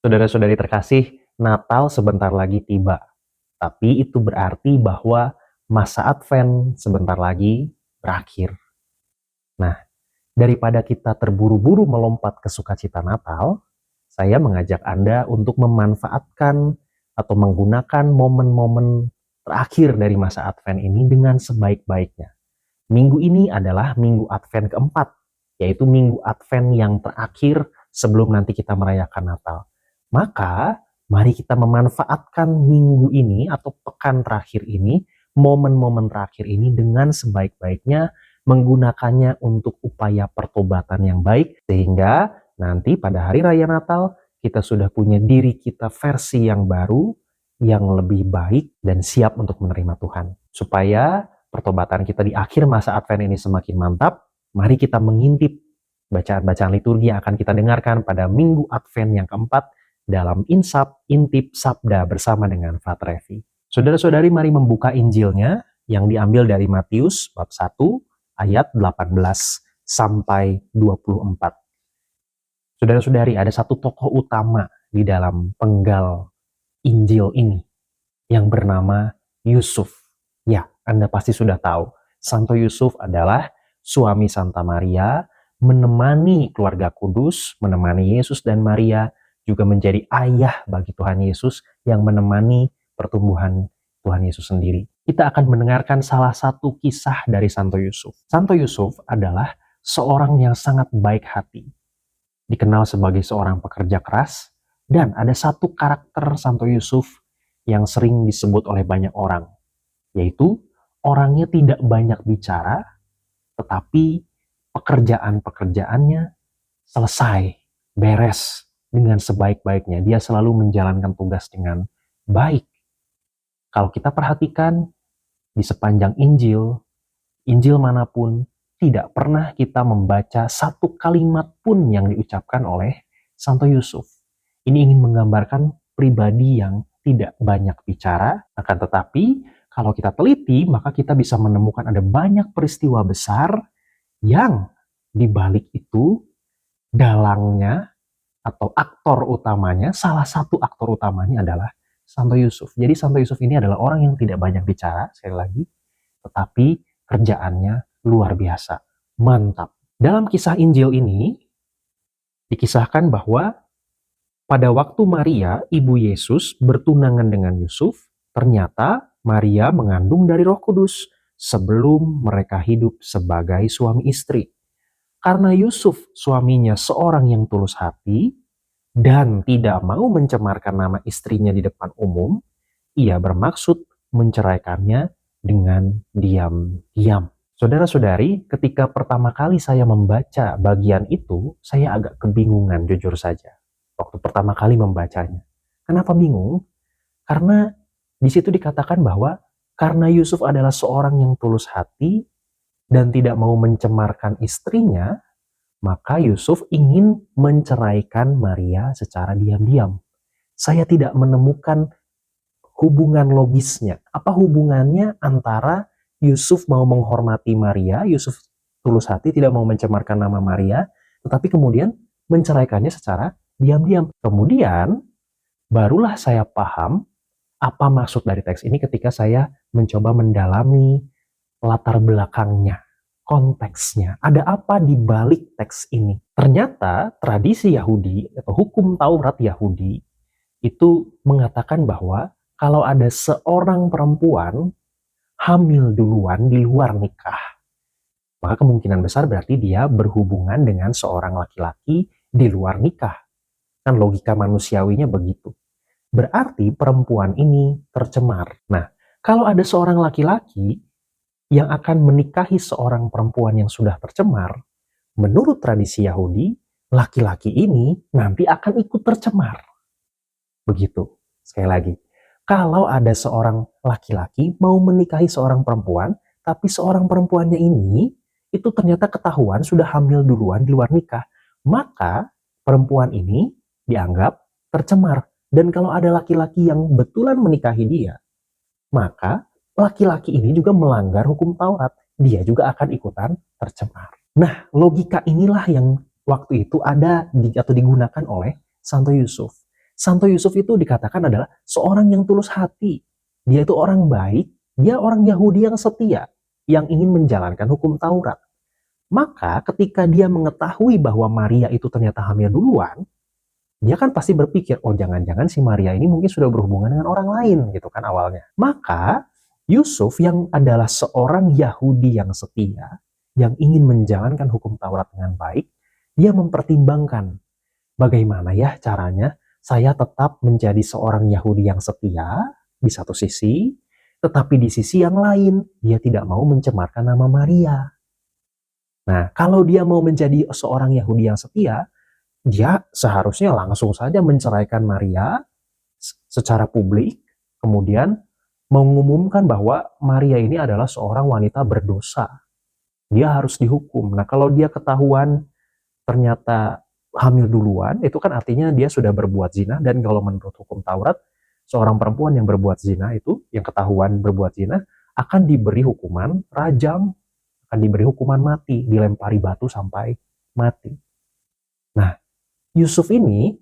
Saudara-saudari terkasih, Natal sebentar lagi tiba. Tapi itu berarti bahwa masa Advent sebentar lagi berakhir. Nah, daripada kita terburu-buru melompat ke sukacita Natal, saya mengajak Anda untuk memanfaatkan atau menggunakan momen-momen terakhir dari masa Advent ini dengan sebaik-baiknya. Minggu ini adalah minggu Advent keempat, yaitu minggu Advent yang terakhir sebelum nanti kita merayakan Natal. Maka, mari kita memanfaatkan minggu ini atau pekan terakhir ini, momen-momen terakhir ini dengan sebaik-baiknya, menggunakannya untuk upaya pertobatan yang baik, sehingga nanti pada hari raya Natal, kita sudah punya diri kita versi yang baru, yang lebih baik dan siap untuk menerima Tuhan. Supaya pertobatan kita di akhir masa Advent ini semakin mantap, mari kita mengintip bacaan-bacaan liturgi yang akan kita dengarkan pada minggu Advent yang keempat dalam Insap, Intip, Sabda bersama dengan Frater Revi. Saudara-saudari, mari membuka Injilnya yang diambil dari Matius bab 1 ayat 18 sampai 24. Saudara-saudari, ada satu tokoh utama di dalam penggal Injil ini yang bernama Yusuf. Ya, Anda pasti sudah tahu. Santo Yusuf adalah suami Santa Maria, menemani keluarga kudus, menemani Yesus dan Maria, juga menjadi ayah bagi Tuhan Yesus yang menemani pertumbuhan Tuhan Yesus sendiri. Kita akan mendengarkan salah satu kisah dari Santo Yusuf. Santo Yusuf adalah seorang yang sangat baik hati. Dikenal sebagai seorang pekerja keras, dan ada satu karakter Santo Yusuf yang sering disebut oleh banyak orang, yaitu orangnya tidak banyak bicara, tetapi pekerjaan-pekerjaannya selesai, beres dengan sebaik-baiknya. Dia selalu menjalankan tugas dengan baik. Kalau kita perhatikan di sepanjang Injil, Injil manapun, tidak pernah kita membaca satu kalimat pun yang diucapkan oleh Santo Yusuf. Ini ingin menggambarkan pribadi yang tidak banyak bicara, akan tetapi kalau kita teliti, maka kita bisa menemukan ada banyak peristiwa besar yang di balik itu dalangnya atau aktor utamanya, salah satu aktor utamanya adalah Santo Yusuf. Jadi Santo Yusuf ini adalah orang yang tidak banyak bicara, sekali lagi, tetapi kerjaannya luar biasa, mantap. Dalam kisah Injil ini, dikisahkan bahwa pada waktu Maria, ibu Yesus, bertunangan dengan Yusuf, ternyata Maria mengandung dari Roh Kudus sebelum mereka hidup sebagai suami istri. Karena Yusuf suaminya seorang yang tulus hati dan tidak mau mencemarkan nama istrinya di depan umum, ia bermaksud menceraikannya dengan diam-diam. Saudara-saudari, ketika pertama kali saya membaca bagian itu, saya agak kebingungan jujur saja. Waktu pertama kali membacanya. Kenapa bingung? Karena di situ dikatakan bahwa karena Yusuf adalah seorang yang tulus hati dan tidak mau mencemarkan istrinya, maka Yusuf ingin menceraikan Maria secara diam-diam. Saya tidak menemukan hubungan logisnya. Apa hubungannya antara Yusuf mau menghormati Maria, Yusuf tulus hati tidak mau mencemarkan nama Maria, tetapi kemudian menceraikannya secara diam-diam. Kemudian barulah saya paham apa maksud dari teks ini ketika saya mencoba mendalami latar belakangnya, konteksnya. Ada apa di balik teks ini? Ternyata tradisi Yahudi atau hukum Taurat Yahudi itu mengatakan bahwa kalau ada seorang perempuan hamil duluan di luar nikah, maka kemungkinan besar berarti dia berhubungan dengan seorang laki-laki di luar nikah. Kan logika manusiawinya begitu. Berarti perempuan ini tercemar. Nah, kalau ada seorang laki-laki yang akan menikahi seorang perempuan yang sudah tercemar, menurut tradisi Yahudi, laki-laki ini nanti akan ikut tercemar. Begitu. Sekali lagi, kalau ada seorang laki-laki mau menikahi seorang perempuan, tapi seorang perempuannya ini itu ternyata ketahuan sudah hamil duluan di luar nikah, maka perempuan ini dianggap tercemar. Dan kalau ada laki-laki yang betulan menikahi dia, maka laki-laki ini juga melanggar hukum Taurat. Dia juga akan ikutan tercemar. Nah, logika inilah yang waktu itu ada atau digunakan oleh Santo Yusuf. Santo Yusuf itu dikatakan adalah seorang yang tulus hati. Dia itu orang baik, dia orang Yahudi yang setia, yang ingin menjalankan hukum Taurat. Maka ketika dia mengetahui bahwa Maria itu ternyata hamil duluan, dia kan pasti berpikir, oh jangan-jangan si Maria ini mungkin sudah berhubungan dengan orang lain gitu kan awalnya. Maka Yusuf yang adalah seorang Yahudi yang setia, yang ingin menjalankan hukum Taurat dengan baik, dia mempertimbangkan bagaimana ya caranya saya tetap menjadi seorang Yahudi yang setia di satu sisi, tetapi di sisi yang lain dia tidak mau mencemarkan nama Maria. Nah, kalau dia mau menjadi seorang Yahudi yang setia, dia seharusnya langsung saja menceraikan Maria secara publik, kemudian mengumumkan bahwa Maria ini adalah seorang wanita berdosa. Dia harus dihukum. Nah, kalau dia ketahuan ternyata hamil duluan, itu kan artinya dia sudah berbuat zina, dan kalau menurut hukum Taurat, seorang perempuan yang berbuat zina itu, yang ketahuan berbuat zina, akan diberi hukuman rajam, akan diberi hukuman mati, dilempari batu sampai mati. Nah, Yusuf ini,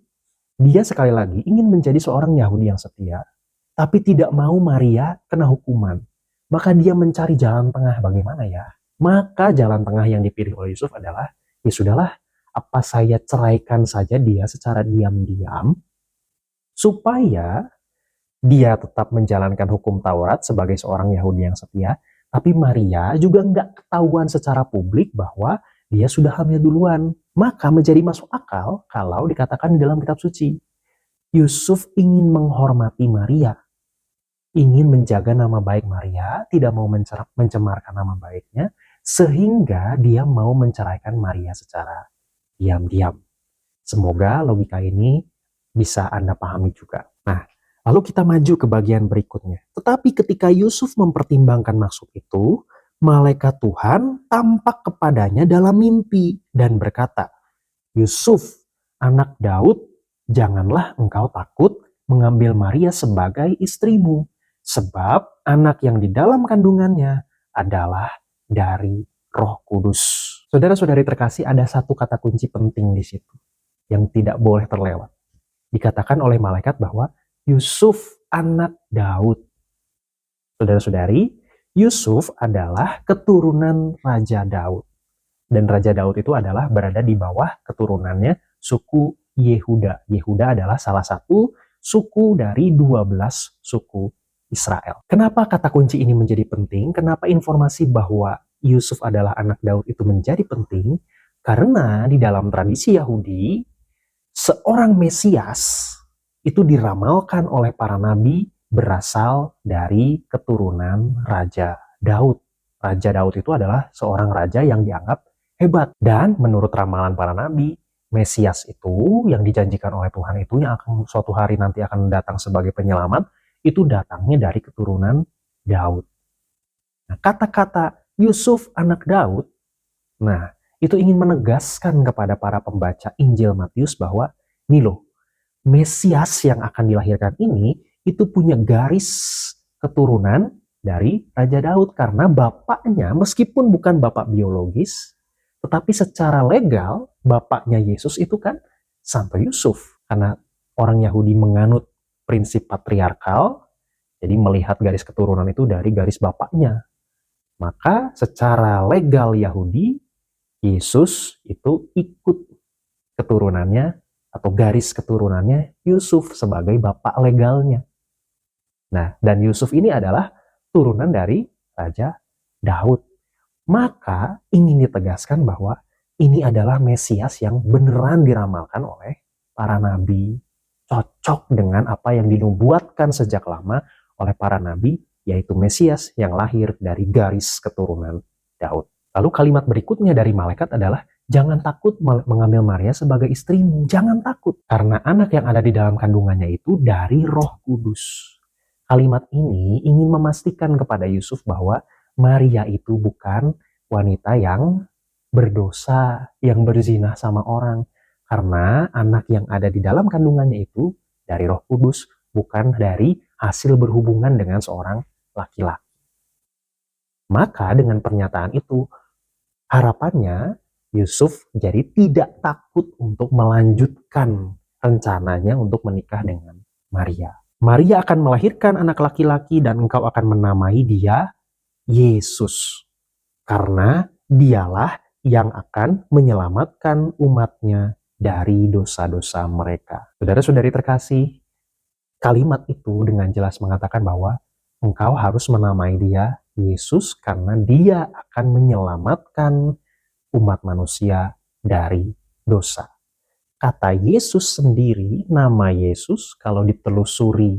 dia sekali lagi ingin menjadi seorang Yahudi yang setia, tapi tidak mau Maria kena hukuman. Maka dia mencari jalan tengah, bagaimana ya? Maka jalan tengah yang dipilih oleh Yusuf adalah, ya sudahlah, apa saya ceraikan saja dia secara diam-diam, supaya dia tetap menjalankan hukum Taurat sebagai seorang Yahudi yang setia, tapi Maria juga nggak ketahuan secara publik bahwa dia sudah hamil duluan. Maka menjadi masuk akal kalau dikatakan di dalam kitab suci, Yusuf ingin menghormati Maria, ingin menjaga nama baik Maria, tidak mau mencemarkan nama baiknya, sehingga dia mau menceraikan Maria secara diam-diam. Semoga logika ini bisa Anda pahami juga. Nah, lalu kita maju ke bagian berikutnya. Tetapi ketika Yusuf mempertimbangkan maksud itu, malaikat Tuhan tampak kepadanya dalam mimpi dan berkata, Yusuf, anak Daud, janganlah engkau takut mengambil Maria sebagai istrimu, sebab anak yang di dalam kandungannya adalah dari Roh Kudus. Saudara-saudari terkasih, ada satu kata kunci penting di situ yang tidak boleh terlewat. Dikatakan oleh malaikat bahwa Yusuf anak Daud. Saudara-saudari, Yusuf adalah keturunan Raja Daud. Dan Raja Daud itu adalah berada di bawah keturunannya suku Yehuda. Yehuda adalah salah satu suku dari 12 suku Israel. Kenapa kata kunci ini menjadi penting? Kenapa informasi bahwa Yusuf adalah anak Daud itu menjadi penting? Karena di dalam tradisi Yahudi, seorang Mesias itu diramalkan oleh para nabi berasal dari keturunan Raja Daud. Raja Daud itu adalah seorang raja yang dianggap hebat. Dan menurut ramalan para nabi, Mesias itu yang dijanjikan oleh Tuhan itu yang akan suatu hari nanti akan datang sebagai penyelamat, itu datangnya dari keturunan Daud. Nah, kata-kata Yusuf anak Daud, nah itu ingin menegaskan kepada para pembaca Injil Matius bahwa nih loh, Mesias yang akan dilahirkan ini itu punya garis keturunan dari Raja Daud, karena bapaknya meskipun bukan bapak biologis, tetapi secara legal bapaknya Yesus itu kan Santo Yusuf, karena orang Yahudi menganut prinsip patriarkal, jadi melihat garis keturunan itu dari garis bapaknya. Maka secara legal Yahudi, Yesus itu ikut keturunannya atau garis keturunannya Yusuf sebagai bapak legalnya. Nah, dan Yusuf ini adalah turunan dari Raja Daud. Maka ingin ditegaskan bahwa ini adalah Mesias yang beneran diramalkan oleh para nabi. Cocok dengan apa yang dinubuatkan sejak lama oleh para nabi, yaitu Mesias yang lahir dari garis keturunan Daud. Lalu kalimat berikutnya dari malaikat adalah, jangan takut mengambil Maria sebagai istrimu. Jangan takut, karena anak yang ada di dalam kandungannya itu dari Roh Kudus. Kalimat ini ingin memastikan kepada Yusuf bahwa Maria itu bukan wanita yang berdosa, yang berzina sama orang. Karena anak yang ada di dalam kandungannya itu dari Roh Kudus, bukan dari hasil berhubungan dengan seorang laki-laki. Maka dengan pernyataan itu, harapannya Yusuf jadi tidak takut untuk melanjutkan rencananya untuk menikah dengan Maria. Maria akan melahirkan anak laki-laki dan engkau akan menamai dia Yesus. Karena dialah yang akan menyelamatkan umatnya dari dosa-dosa mereka. Saudara-saudari terkasih, kalimat itu dengan jelas mengatakan bahwa engkau harus menamai dia Yesus karena dia akan menyelamatkan umat manusia dari dosa. Kata Yesus sendiri, nama Yesus, kalau ditelusuri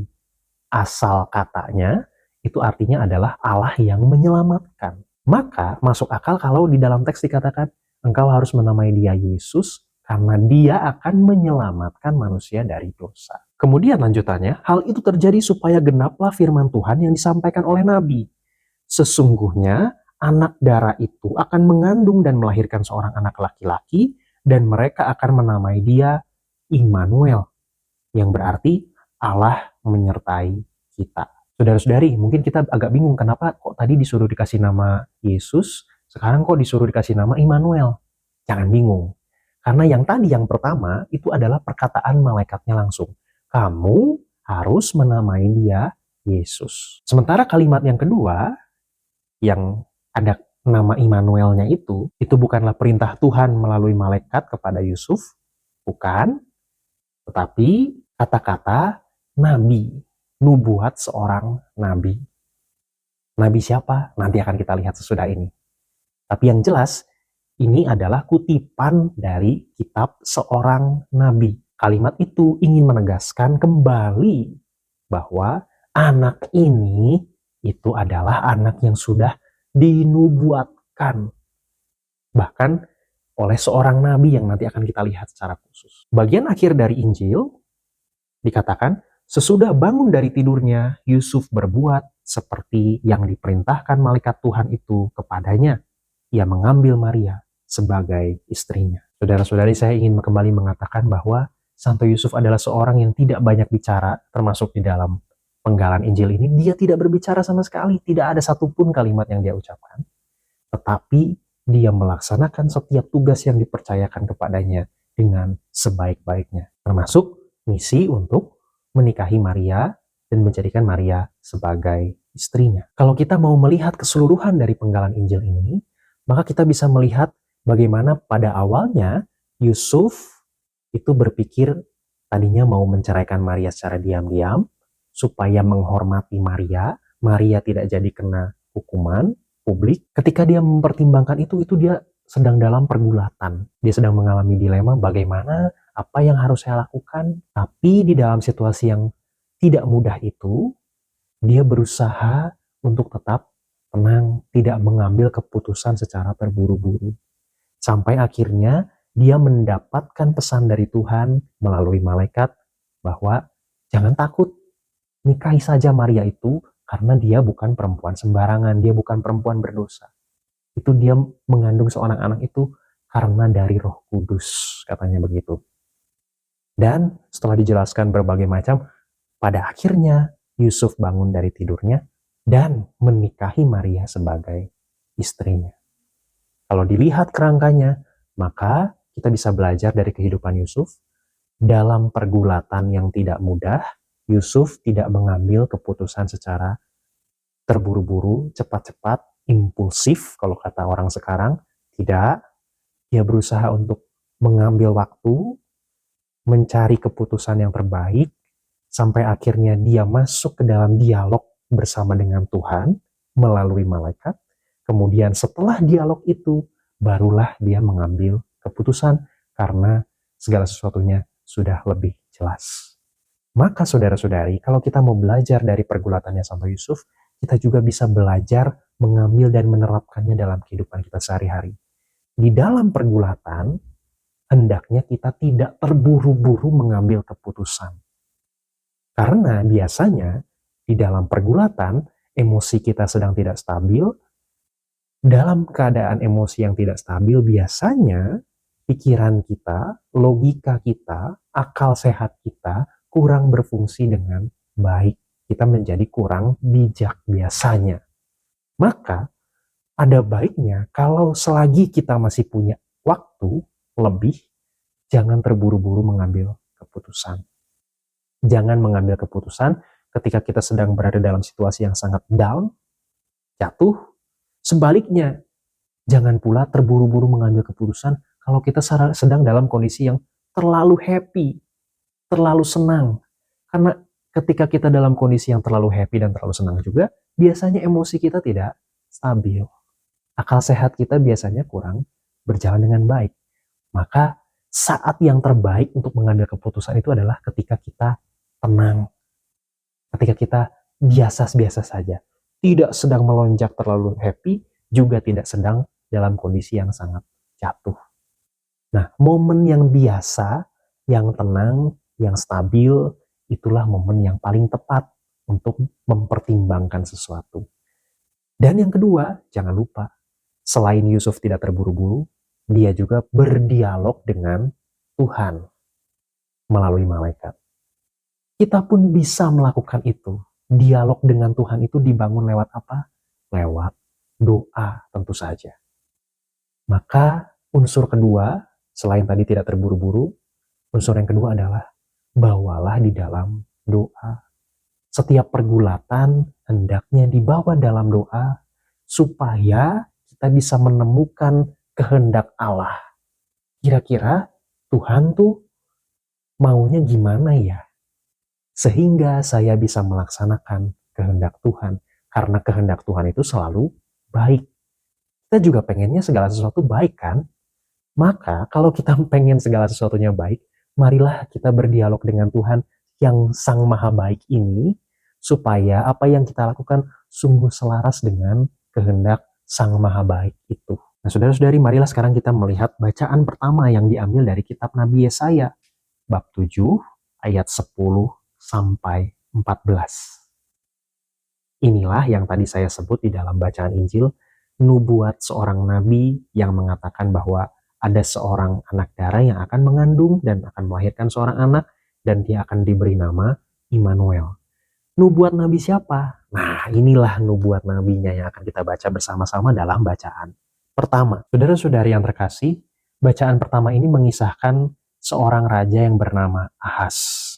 asal katanya, itu artinya adalah Allah yang menyelamatkan. Maka masuk akal kalau di dalam teks dikatakan, engkau harus menamai dia Yesus karena dia akan menyelamatkan manusia dari dosa. Kemudian lanjutannya, hal itu terjadi supaya genaplah firman Tuhan yang disampaikan oleh Nabi. Sesungguhnya anak darah itu akan mengandung dan melahirkan seorang anak laki-laki dan mereka akan menamai dia Immanuel, yang berarti Allah menyertai kita. Saudara-saudari, mungkin kita agak bingung kenapa kok tadi disuruh dikasih nama Yesus, sekarang kok disuruh dikasih nama Immanuel. Jangan bingung. Karena yang tadi yang pertama itu adalah perkataan malaikatnya langsung. Kamu harus menamai dia Yesus. Sementara kalimat yang kedua yang ada nama Immanuelnya itu bukanlah perintah Tuhan melalui malaikat kepada Yusuf, bukan, tetapi kata-kata nabi, nubuat seorang nabi. Nabi siapa? Nanti akan kita lihat sesudah ini. Tapi yang jelas, ini adalah kutipan dari kitab seorang nabi. Kalimat itu ingin menegaskan kembali bahwa anak ini itu adalah anak yang sudah dinubuatkan. Bahkan oleh seorang nabi yang nanti akan kita lihat secara khusus. Bagian akhir dari Injil dikatakan, sesudah bangun dari tidurnya, Yusuf berbuat seperti yang diperintahkan malaikat Tuhan itu kepadanya. Ia mengambil Maria sebagai istrinya. Saudara-saudari, saya ingin kembali mengatakan bahwa Santo Yusuf adalah seorang yang tidak banyak bicara, termasuk di dalam penggalan Injil ini. Dia tidak berbicara sama sekali, tidak ada satupun kalimat yang dia ucapkan. Tetapi dia melaksanakan setiap tugas yang dipercayakan kepadanya dengan sebaik-baiknya. Termasuk misi untuk menikahi Maria dan menjadikan Maria sebagai istrinya. Kalau kita mau melihat keseluruhan dari penggalan Injil ini, maka kita bisa melihat bagaimana pada awalnya Yusuf itu berpikir tadinya mau menceraikan Maria secara diam-diam supaya menghormati Maria. Maria tidak jadi kena hukuman publik. Ketika dia mempertimbangkan itu dia sedang dalam pergulatan. Dia sedang mengalami dilema bagaimana, apa yang harus saya lakukan. Tapi di dalam situasi yang tidak mudah itu, dia berusaha untuk tetap tenang, tidak mengambil keputusan secara terburu-buru. Sampai akhirnya dia mendapatkan pesan dari Tuhan melalui malaikat bahwa jangan takut, nikahi saja Maria itu karena dia bukan perempuan sembarangan, dia bukan perempuan berdosa. Itu dia mengandung seorang anak itu karena dari Roh Kudus, katanya begitu. Dan setelah dijelaskan berbagai macam, pada akhirnya Yusuf bangun dari tidurnya dan menikahi Maria sebagai istrinya. Kalau dilihat kerangkanya, maka kita bisa belajar dari kehidupan Yusuf. Dalam pergulatan yang tidak mudah, Yusuf tidak mengambil keputusan secara terburu-buru, cepat-cepat, impulsif kalau kata orang sekarang. Tidak, dia berusaha untuk mengambil waktu, mencari keputusan yang terbaik, sampai akhirnya dia masuk ke dalam dialog bersama dengan Tuhan melalui malaikat. Kemudian setelah dialog itu, barulah dia mengambil keputusan karena segala sesuatunya sudah lebih jelas. Maka saudara-saudari, kalau kita mau belajar dari pergulatannya Santo Yusuf, kita juga bisa belajar mengambil dan menerapkannya dalam kehidupan kita sehari-hari. Di dalam pergulatan, hendaknya kita tidak terburu-buru mengambil keputusan. Karena biasanya di dalam pergulatan, emosi kita sedang tidak stabil. Dalam keadaan emosi yang tidak stabil, biasanya pikiran kita, logika kita, akal sehat kita kurang berfungsi dengan baik. Kita menjadi kurang bijak biasanya. Maka ada baiknya kalau selagi kita masih punya waktu lebih, jangan terburu-buru mengambil keputusan. Jangan mengambil keputusan ketika kita sedang berada dalam situasi yang sangat down, jatuh. Sebaliknya, jangan pula terburu-buru mengambil keputusan kalau kita sedang dalam kondisi yang terlalu happy, terlalu senang. Karena ketika kita dalam kondisi yang terlalu happy dan terlalu senang juga, biasanya emosi kita tidak stabil. Akal sehat kita biasanya kurang berjalan dengan baik. Maka saat yang terbaik untuk mengambil keputusan itu adalah ketika kita tenang. Ketika kita biasa-biasa saja. Tidak sedang melonjak terlalu happy, juga tidak sedang dalam kondisi yang sangat jatuh. Nah, momen yang biasa, yang tenang, yang stabil, itulah momen yang paling tepat untuk mempertimbangkan sesuatu. Dan yang kedua, jangan lupa, selain Yusuf tidak terburu-buru, dia juga berdialog dengan Tuhan melalui malaikat. Kita pun bisa melakukan itu. Dialog dengan Tuhan itu dibangun lewat apa? Lewat doa tentu saja. Maka unsur kedua, selain tadi tidak terburu-buru, unsur yang kedua adalah bawalah di dalam doa. Setiap pergulatan hendaknya dibawa dalam doa supaya kita bisa menemukan kehendak Allah. Kira-kira Tuhan tuh maunya gimana ya? Sehingga saya bisa melaksanakan kehendak Tuhan. Karena kehendak Tuhan itu selalu baik. Kita juga pengennya segala sesuatu baik kan? Maka kalau kita pengen segala sesuatunya baik, marilah kita berdialog dengan Tuhan yang Sang Maha Baik ini, supaya apa yang kita lakukan sungguh selaras dengan kehendak Sang Maha Baik itu. Nah, saudara-saudari, marilah sekarang kita melihat bacaan pertama yang diambil dari kitab Nabi Yesaya, bab 7, ayat 10 sampai 14. Inilah yang tadi saya sebut di dalam bacaan Injil, nubuat seorang nabi yang mengatakan bahwa ada seorang anak darah yang akan mengandung dan akan melahirkan seorang anak, dan dia akan diberi nama Immanuel. Nubuat nabi siapa? Nah, inilah nubuat nabinya yang akan kita baca bersama-sama dalam bacaan pertama. Saudara-saudari yang terkasih, bacaan pertama ini mengisahkan seorang raja yang bernama Ahaz.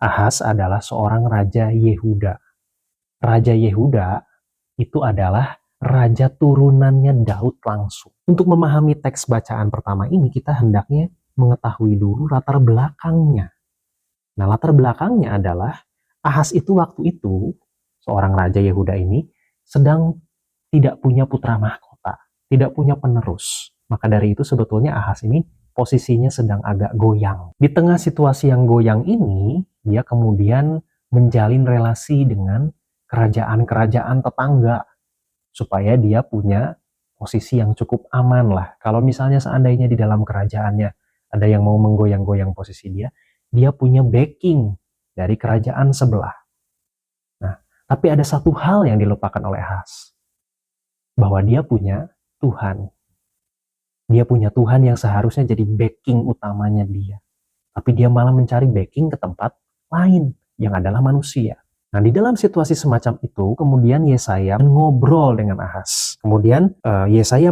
Ahaz adalah seorang raja Yehuda. Raja Yehuda itu adalah raja turunannya Daud langsung. Untuk memahami teks bacaan pertama ini, kita hendaknya mengetahui dulu latar belakangnya. Nah, latar belakangnya adalah Ahaz itu waktu itu, seorang raja Yehuda ini, sedang tidak punya putra mahkota, tidak punya penerus. Maka dari itu sebetulnya Ahaz ini posisinya sedang agak goyang. Di tengah situasi yang goyang ini, dia kemudian menjalin relasi dengan kerajaan-kerajaan tetangga supaya dia punya posisi yang cukup aman lah. Kalau misalnya seandainya di dalam kerajaannya ada yang mau menggoyang-goyang posisi dia, dia punya backing dari kerajaan sebelah. Nah, tapi ada satu hal yang dilupakan oleh Ahaz, bahwa dia punya Tuhan. Dia punya Tuhan yang seharusnya jadi backing utamanya dia. Tapi dia malah mencari backing ke tempat lain, yang adalah manusia. Nah, di dalam situasi semacam itu, kemudian Yesaya ngobrol dengan Ahaz. Kemudian Yesaya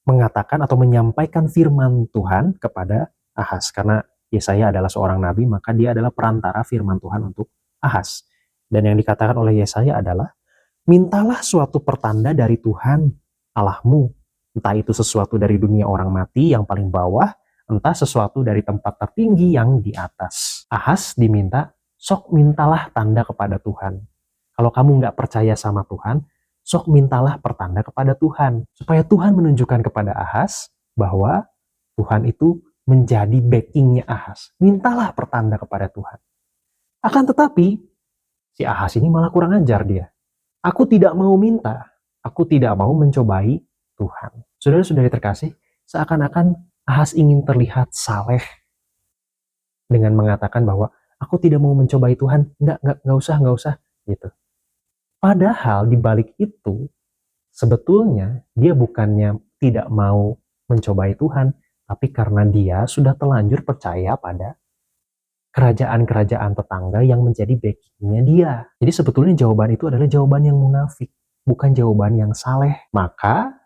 mengatakan atau menyampaikan firman Tuhan kepada Ahaz. Karena Yesaya adalah seorang nabi, maka dia adalah perantara firman Tuhan untuk Ahaz. Dan yang dikatakan oleh Yesaya adalah, mintalah suatu pertanda dari Tuhan Allahmu. Entah itu sesuatu dari dunia orang mati yang paling bawah, entah sesuatu dari tempat tertinggi yang di atas. Ahaz diminta, sok mintalah tanda kepada Tuhan. Kalau kamu nggak percaya sama Tuhan, sok mintalah pertanda kepada Tuhan. Supaya Tuhan menunjukkan kepada Ahaz bahwa Tuhan itu menjadi backingnya Ahaz. Mintalah pertanda kepada Tuhan. Akan tetapi, si Ahaz ini malah kurang ajar dia. Aku tidak mau minta, aku tidak mau mencobai Tuhan. Saudara-saudari terkasih, seakan-akan Ahaz ingin terlihat saleh dengan mengatakan bahwa aku tidak mau mencobai Tuhan, nggak usah, gitu. Padahal di balik itu, sebetulnya dia bukannya tidak mau mencobai Tuhan, tapi karena dia sudah telanjur percaya pada kerajaan-kerajaan tetangga yang menjadi backingnya dia. Jadi sebetulnya jawaban itu adalah jawaban yang munafik, bukan jawaban yang saleh. Maka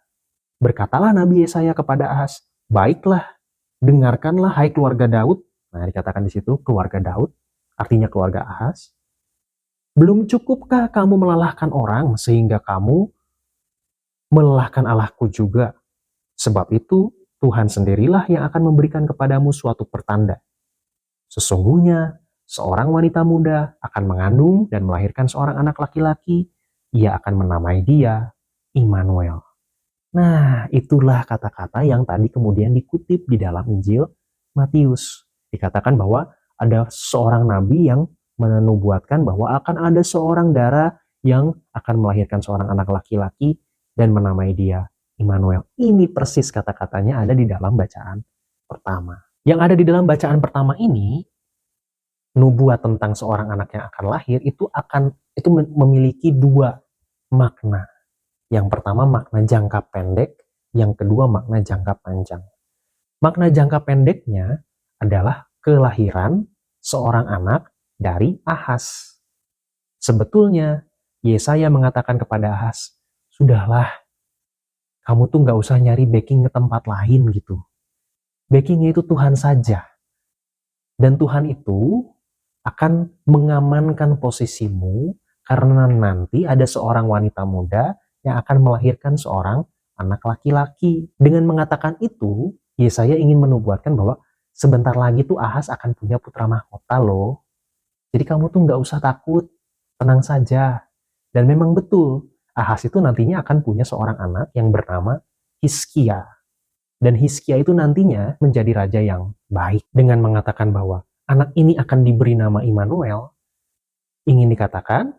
berkatalah Nabi Yesaya kepada Ahaz, baiklah, dengarkanlah hai keluarga Daud, Nah, dikatakan di situ keluarga Daud, artinya keluarga Ahaz. Belum cukupkah kamu melelahkan orang sehingga kamu melelahkan Allahku juga? Sebab itu Tuhan sendirilah yang akan memberikan kepadamu suatu pertanda. Sesungguhnya seorang wanita muda akan mengandung dan melahirkan seorang anak laki-laki. Ia akan menamai dia Immanuel. Nah, itulah kata-kata yang tadi kemudian dikutip di dalam Injil Matius. Dikatakan bahwa ada seorang nabi yang menubuatkan bahwa akan ada seorang dara yang akan melahirkan seorang anak laki-laki dan menamai dia Immanuel. Ini persis kata-katanya ada di dalam bacaan pertama. Yang ada di dalam bacaan pertama ini, nubuat tentang seorang anak yang akan lahir itu memiliki dua makna. Yang pertama makna jangka pendek, yang kedua makna jangka panjang. Makna jangka pendeknya adalah kelahiran seorang anak dari Ahaz. Sebetulnya Yesaya mengatakan kepada Ahaz, sudahlah, kamu tuh gak usah nyari backing ke tempat lain gitu. Backingnya itu Tuhan saja. Dan Tuhan itu akan mengamankan posisimu karena nanti ada seorang wanita muda yang akan melahirkan seorang anak laki-laki. Dengan mengatakan itu, Yesaya ingin menubuatkan bahwa sebentar lagi tuh Ahaz akan punya putra mahkota loh. Jadi kamu tuh gak usah takut, tenang saja. Dan memang betul, Ahaz itu nantinya akan punya seorang anak yang bernama Hizkia. Dan Hizkia itu nantinya menjadi raja yang baik. Dengan mengatakan bahwa anak ini akan diberi nama Immanuel, ingin dikatakan,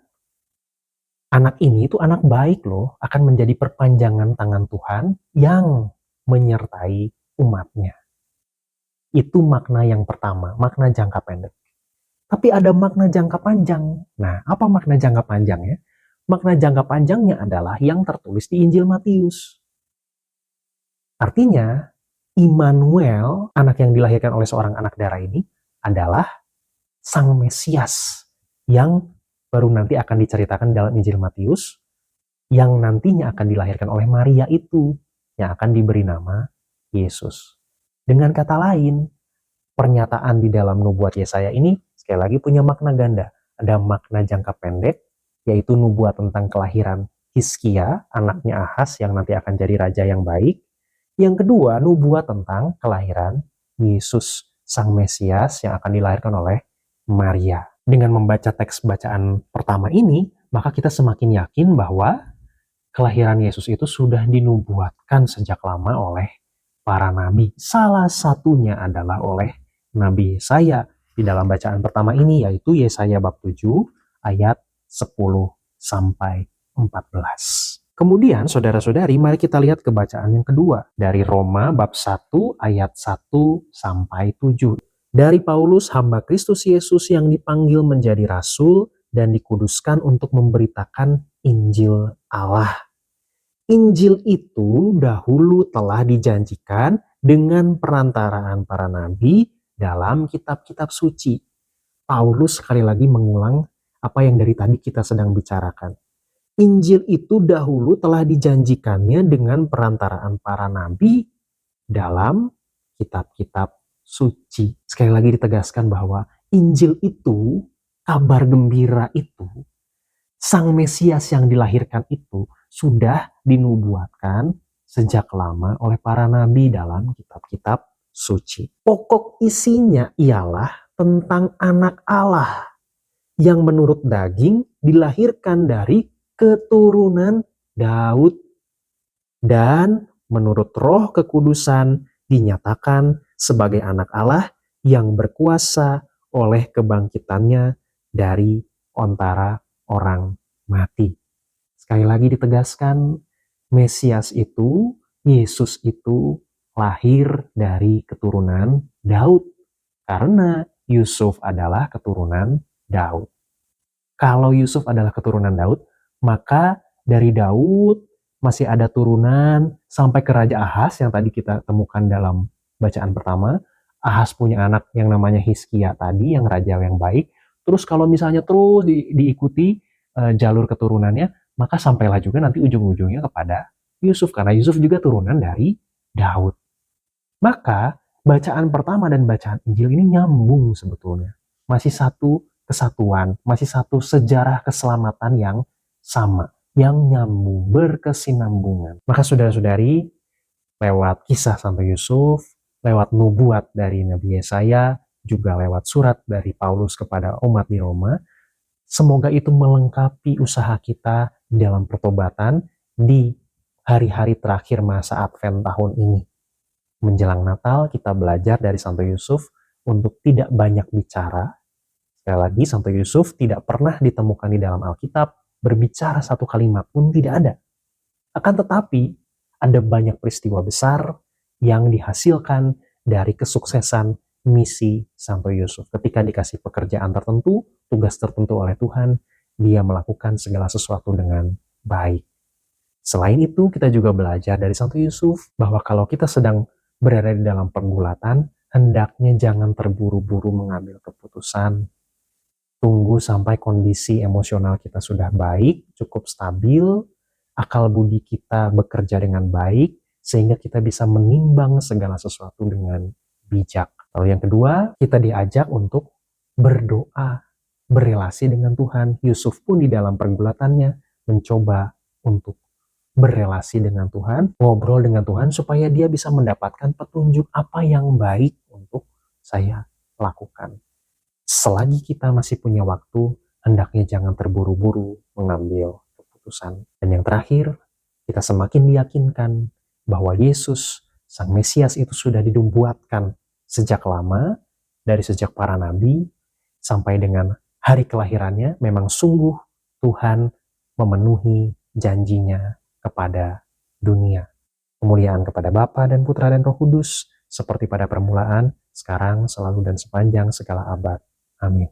anak ini itu anak baik loh, akan menjadi perpanjangan tangan Tuhan yang menyertai umatnya. Itu makna yang pertama, makna jangka pendek. Tapi ada makna jangka panjang. Nah, apa makna jangka panjangnya? Makna jangka panjangnya adalah yang tertulis di Injil Matius. Artinya, Immanuel, anak yang dilahirkan oleh seorang anak darah ini, adalah Sang Mesias yang baru nanti akan diceritakan dalam Injil Matius, yang nantinya akan dilahirkan oleh Maria itu, yang akan diberi nama Yesus. Dengan kata lain, pernyataan di dalam nubuat Yesaya ini sekali lagi punya makna ganda. Ada makna jangka pendek, yaitu nubuat tentang kelahiran Hizkia, anaknya Ahaz yang nanti akan jadi raja yang baik. Yang kedua, nubuat tentang kelahiran Yesus, Sang Mesias yang akan dilahirkan oleh Maria. Dengan membaca teks bacaan pertama ini, maka kita semakin yakin bahwa kelahiran Yesus itu sudah dinubuatkan sejak lama oleh para nabi. Salah satunya adalah oleh Nabi Yesaya di dalam bacaan pertama ini, yaitu Yesaya bab 7 ayat 10 sampai 14. Kemudian saudara-saudari, mari kita lihat ke bacaan yang kedua dari Roma bab 1 ayat 1 sampai 7. Dari Paulus, hamba Kristus Yesus yang dipanggil menjadi rasul dan dikuduskan untuk memberitakan Injil Allah. Injil itu dahulu telah dijanjikan dengan perantaraan para nabi dalam kitab-kitab suci. Paulus sekali lagi mengulang apa yang dari tadi kita sedang bicarakan. Injil itu dahulu telah dijanjikannya dengan perantaraan para nabi dalam kitab-kitab suci. Sekali lagi ditegaskan bahwa Injil itu, kabar gembira itu, Sang Mesias yang dilahirkan itu sudah dinubuatkan sejak lama oleh para nabi dalam kitab-kitab suci. Pokok isinya ialah tentang anak Allah yang menurut daging dilahirkan dari keturunan Daud dan menurut Roh Kekudusan dinyatakan sebagai anak Allah yang berkuasa oleh kebangkitannya dari antara orang mati. Sekali lagi ditegaskan, Mesias itu, Yesus itu lahir dari keturunan Daud karena Yusuf adalah keturunan Daud. Kalau Yusuf adalah keturunan Daud, maka dari Daud masih ada turunan sampai ke Raja Ahaz yang tadi kita temukan dalam bacaan pertama. Ahaz punya anak yang namanya Hizkia tadi, yang raja yang baik. Terus kalau misalnya terus diikuti jalur keturunannya, maka sampailah juga nanti ujung-ujungnya kepada Yusuf, karena Yusuf juga turunan dari Daud. Maka bacaan pertama dan bacaan Injil ini nyambung sebetulnya. Masih satu kesatuan, masih satu sejarah keselamatan yang sama, yang nyambung, berkesinambungan. Maka saudara-saudari, lewat kisah sampai Yusuf, lewat nubuat dari Nabi Yesaya, juga lewat surat dari Paulus kepada umat di Roma, semoga itu melengkapi usaha kita dalam pertobatan di hari-hari terakhir masa Advent tahun ini. Menjelang Natal, kita belajar dari Santo Yusuf untuk tidak banyak bicara. Sekali lagi, Santo Yusuf tidak pernah ditemukan di dalam Alkitab, berbicara satu kalimat pun tidak ada. Akan tetapi, ada banyak peristiwa besar yang dihasilkan dari kesuksesan misi Santo Yusuf. Ketika dikasih pekerjaan tertentu, tugas tertentu oleh Tuhan, dia melakukan segala sesuatu dengan baik. Selain itu, kita juga belajar dari Santo Yusuf bahwa kalau kita sedang berada di dalam pergulatan, hendaknya jangan terburu-buru mengambil keputusan. Tunggu sampai kondisi emosional kita sudah baik, cukup stabil, akal budi kita bekerja dengan baik, sehingga kita bisa menimbang segala sesuatu dengan bijak. Lalu yang kedua, kita diajak untuk berdoa, berelasi dengan Tuhan. Yusuf pun di dalam pergulatannya mencoba untuk berelasi dengan Tuhan, ngobrol dengan Tuhan supaya dia bisa mendapatkan petunjuk apa yang baik untuk saya lakukan. Selagi kita masih punya waktu, hendaknya jangan terburu-buru mengambil keputusan. Dan yang terakhir, kita semakin diyakinkan bahwa Yesus, Sang Mesias itu sudah dinubuatkan sejak lama, dari sejak para nabi, sampai dengan hari kelahirannya, memang sungguh Tuhan memenuhi janjinya kepada dunia. Kemuliaan kepada Bapa dan Putra dan Roh Kudus, seperti pada permulaan, sekarang, selalu, dan sepanjang segala abad. Amin.